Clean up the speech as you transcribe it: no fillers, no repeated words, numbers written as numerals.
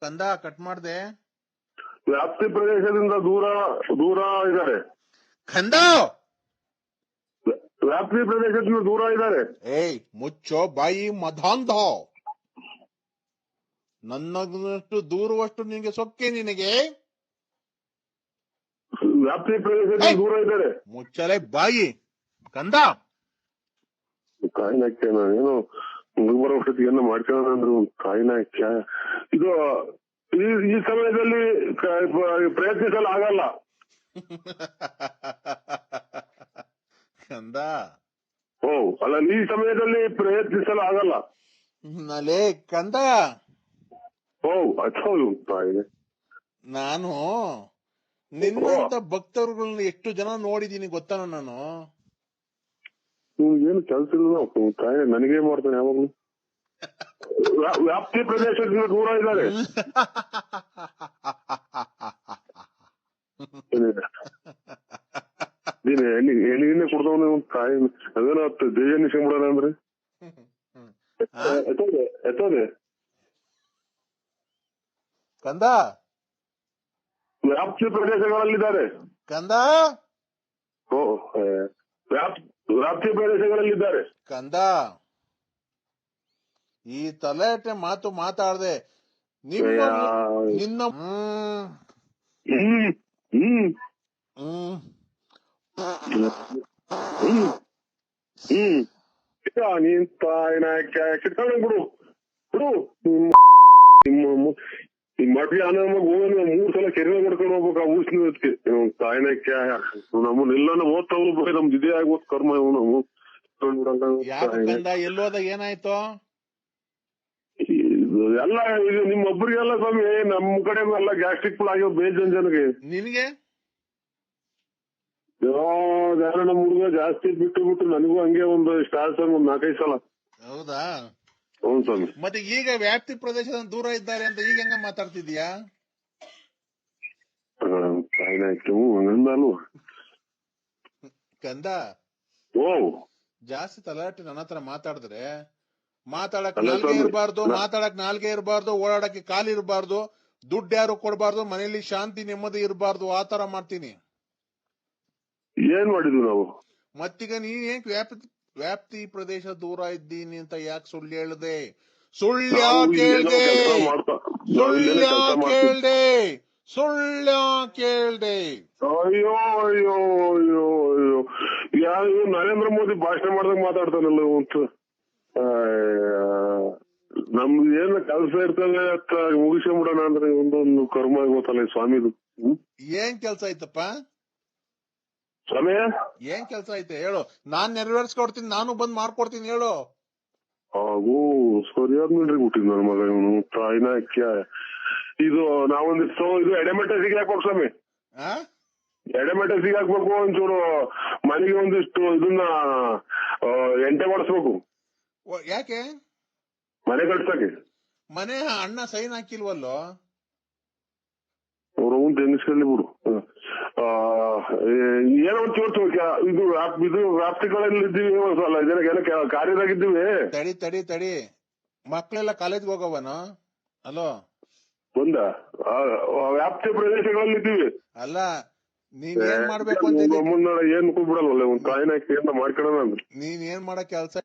ಕಂದ ಕಟ್ ಮಾಡ್ದೆ. ವ್ಯಾಪ್ತಿ ಪ್ರದೇಶದಿಂದ ದೂರ ದೂರ ಇದ್ದಾರೆ. ಕಂದ ವ್ಯಾಪ್ತಿ ಪ್ರದೇಶದಿಂದ ದೂರ ಇದ್ದಾರೆ. ಏಯ್ ಮುಚ್ಚೋ ಬಾಯಿ ಮಧಾಂಧ. ನನ್ನಷ್ಟು ದೂರವಷ್ಟು ನಿನಗೆ ಸೊಕ್ಕೆ ನಿನಗೆ. ವ್ಯಾಪ್ತಿ ಪ್ರದೇಶದಿಂದ ದೂರ ಇದ್ದಾರೆ. ಮುಚ್ಚಲೆ ಬಾಯಿ ಕಂದ. ಕಾಯಿನ ಏನು ಬರೋ ವರ್ಷಕ್ಕೆ ಏನೋ ಮಾಡ್ಕೊಳ್ಳೋಣ ಅಂದ್ರು ಕಾಯಿನ ಇದು ಈ ಸಮಯದಲ್ಲಿ ಪ್ರಯತ್ನಿಸಲು ಆಗಲ್ಲ. ಕಂದ ಅಲ್ಲ, ಈ ಸಮಯದಲ್ಲಿ ಪ್ರಯತ್ನಿಸಲು ಆಗಲ್ಲ. ನಲೇ ಕಂದ. ಹೌದು ತಾಯಿದೆ. ನಾನು ನಿನ್ನಂತ ಭಕ್ತರುಗಳನ್ನ ಎಷ್ಟು ಜನ ನೋಡಿದೀನಿ ಗೊತ್ತಾನ ನಾನು. ಏನು ಕೆಲಸ ಇಲ್ಲ ತಾಯಿ, ನನಗೇ ಮಾಡ್ತಾನೆ ಯಾವಾಗ್ಲೂ. ವ್ಯಾಪ್ತಿ ಪ್ರದೇಶದಿಂದ ದೂರ ಇದ್ದಾರೆ. ಎಣ್ಣಿಗೆ ಕೊಡ್ದವನ ತಾಯಿ ಅದೇನೋ ದೇಹ ನಿಸ್ಕೊಂಡ್ಬಿಡೋಣ ಅಂದ್ರೆ ಎತ್ತೋದೆ ಕಂದ. ವ್ಯಾಪ್ತಿ ಪ್ರದೇಶಗಳಲ್ಲಿದ್ದಾರೆ ಕಂದ. ವ್ಯಾಪ್ತಿ ಪ್ರದೇಶಗಳಲ್ಲಿದ್ದಾರೆ ಕಂದ. ಈ ತಲೆಟೆ ಮಾತು ಮಾತಾಡದೆ ನಿನ್ನ ನೀನ್ ತಾಯಿನ ಕಿತ್ಕೊಂಡ ಬಿಡು ಬಿಡು. ಈ ಮಠಿ ಅನ್ನ ಹೋಗೋಣ 3 ಸಲ ಕೆರೆ ಮಾಡ್ಕೊಂಡು ಹೋಗ್ಬೇಕು ಆ ಊಸ್ನದಕ್ಕೆ. ತಾಯಿನ ನಮ್ಮನ್ನೆಲ್ಲ ಓದ್ತಾವ್ ನಮ್ದು ಇದೇ ಆಗೋದ್ ಕರ್ಮ. ನಾವು ಯಾಕಂದ ಎಲ್ಲೋದ ಏನಾಯ್ತು ಎಲ್ಲ ಇದು ನಿಮ್ಮೊಬ್ಬರಿಗೆಲ್ಲ ಸ್ವಾಮಿ, ನಮ್ ಕಡೆ ಎಲ್ಲ ಗ್ಯಾಸ್ಟ್ರಿಕ್ ಫುಲ್ ಆಗ್ಯಾವ ಬೇಜನ್ ಜನಗೆ. ನಿನ್ಗೆ ಯಾರ ನಮ್ ಹುಡುಗ ಜಾಸ್ತಿ ಬಿಟ್ಟು ನನಗೂ ಹಂಗೆ ಒಂದು ಸ್ಟಾರ್ಟ್ ಒಂದ್ 4-5 ಸಲ. ಹೌದಾ? ಹೌದು ಸ್ವಾಮಿ. ಮತ್ತೆ ಈಗ ವ್ಯಾಪ್ತಿ ಪ್ರದೇಶದ ದೂರ ಇದ್ದಾರೆ ಅಂತ ಈಗ ಹೆಂಗ ಮಾತಾಡ್ತಿದ್ಯಾ? ಕಂದ ಜಾಸ್ತಿ ತಲಾಟೆ ನನ್ನ ಹತ್ರ ಮಾತಾಡಿದ್ರೆ ಮಾತಾಡಕ್ ನಾಲ್ಗೆ ಇರಬಾರ್ದು, ಓಡಾಡಕ್ಕೆ ಕಾಲು ಇರಬಾರ್ದು, ದುಡ್ಡು ಯಾರು ಕೊಡಬಾರ್ದು, ಮನೆಯಲ್ಲಿ ಶಾಂತಿ ನೆಮ್ಮದಿ ಇರಬಾರ್ದು, ಆತರ ಮಾಡ್ತೀನಿ. ಏನ್ ಮಾಡಿದ್ವಿ ನಾವು? ಮತ್ತೀಗ ನೀನ್ ಏನ್ ವ್ಯಾಪ್ತಿ ಪ್ರದೇಶ ದೂರ ಇದ್ದೀನಿ ಅಂತ ಯಾಕೆ ಸುಳ್ಳು ಹೇಳ್ದೆ? ಸುಳ್ಳು ಕೇಳ್ದೆ. ಅಯ್ಯೋ ಅಯ್ಯೋ ಅಯ್ಯೋ ಅಯ್ಯೋ, ಯಾವ ನರೇಂದ್ರ ಮೋದಿ ಭಾಷಣ ಮಾಡ್ದಾಗ ಮಾತಾಡ್ತಾನಲ್ಲ ಅಂತ. ನಮ್ದು ಏನ ಕೆಲಸ ಇರ್ತದೆ ಮುಗಿಸ್ಕೊಂಡ್ಬಿಡೋಣ ಅಂದ್ರೆ ಒಂದೊಂದು ಕರ್ಮ ಗೊತ್ತಲ್ಲ ಸ್ವಾಮಿದು. ಏನ್ ಕೆಲ್ಸ ಐತಪ್ಪ ಸ್ವಾಮಿ? ಏನ್ ಕೆಲ್ಸ ಐತೆ ಹೇಳು, ನಾನ್ ನೆರವೇರ್ಸ್ಕೊಡ್ತೀನಿ, ನಾನು ಬಂದ್ ಮಾಡ್ಕೊಡ್ತೀನಿ ಹೇಳು. ಹಾಗೂ ಸರಿಯಾದ ನೋಡ್ರಿ ಬಿಟ್ಟಿದ್ ನನ್ನ ಮಗ ಇವನು ತಾಯಿನ. ಇದು ನಾವೊಂದಿಷ್ಟು ಇದು ಎಡೆಮೆಟ್ಟೆ ಸಿಗಾಕ್ಬೇಕು ಸ್ವಾಮಿ. ಎಡೆಮೆಟ್ಟೆ ಸಿಗಾಕ್ಬೇಕು, ಒಂಚೂರು ಮನೆಗೆ ಒಂದಿಷ್ಟು ಇದನ್ನ ಎಂಟೆ ಮಾಡಿಸ್ಬೇಕು. ಯಾಕೆ? ಮನೆ ಕಟ್ಸಕ್ಕೆ. ಮನೆ ಅಣ್ಣ ಸೈನ್ ಹಾಕಿಲ್ವಲ್ಲೋ? ಅವ್ರ ತೆನಿಸ್ಕೊಳ್ಳಿ ಬಿಡು. ಏನೋ ಇದು ವ್ಯಾಪ್ತಿಗಳಲ್ಲಿ ಇದ್ದೀವಿ, ಕಾರ್ಯದಾಗಿದ್ದೀವಿ. ತಡಿ ಮಕ್ಳೆಲ್ಲ ಕಾಲೇಜ್ಗೆ ಹೋಗವನ? ಅಲೋ ಬಂದ ವ್ಯಾಪ್ತಿ ಪ್ರದೇಶಗಳಲ್ಲಿ ಇದ್ದೀವಿ. ಅಲ್ಲ ನೀನ್ ಏನ್ ಮಾಡ್ಬೇಕು ಅಂತ ಮುನ್ನಡ ಏನ್ ಬಿಡಲ್ವಲ್ಲ ಒಂದ್ ಕಾಯಿನ ಮಾಡ್ಕೊಳ್ಳೋಣ ಅಂದ್ರೆ ನೀನ್ ಏನ್ ಮಾಡೋ ಕೆಲ್ಸ